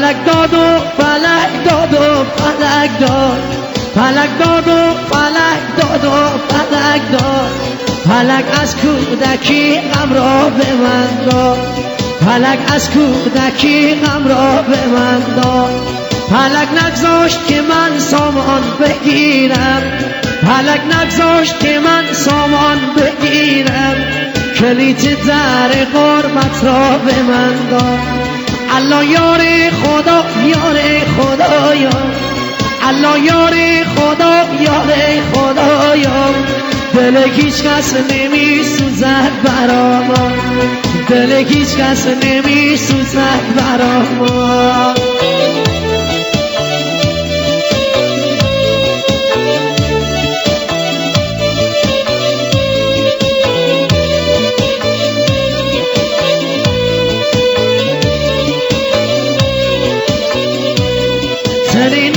فلک داد و فلک داد و فلک داد، فلک داد و فلک داد و فلک داد، فلک از کودکی غم را به من داد، فلک از کودکی غم را به من داد. فلک نگذاشت که من سامان بگیرم، فلک نگذاشت که من سامان بگیرم، کلید در غربت را به من داد. الله یار خدا یار خدایا، الله یار خدا یار خدایا، دل هیچ کس نمی سوزد برا ما، دل هیچ کس نمی سوزد برا ما. چنین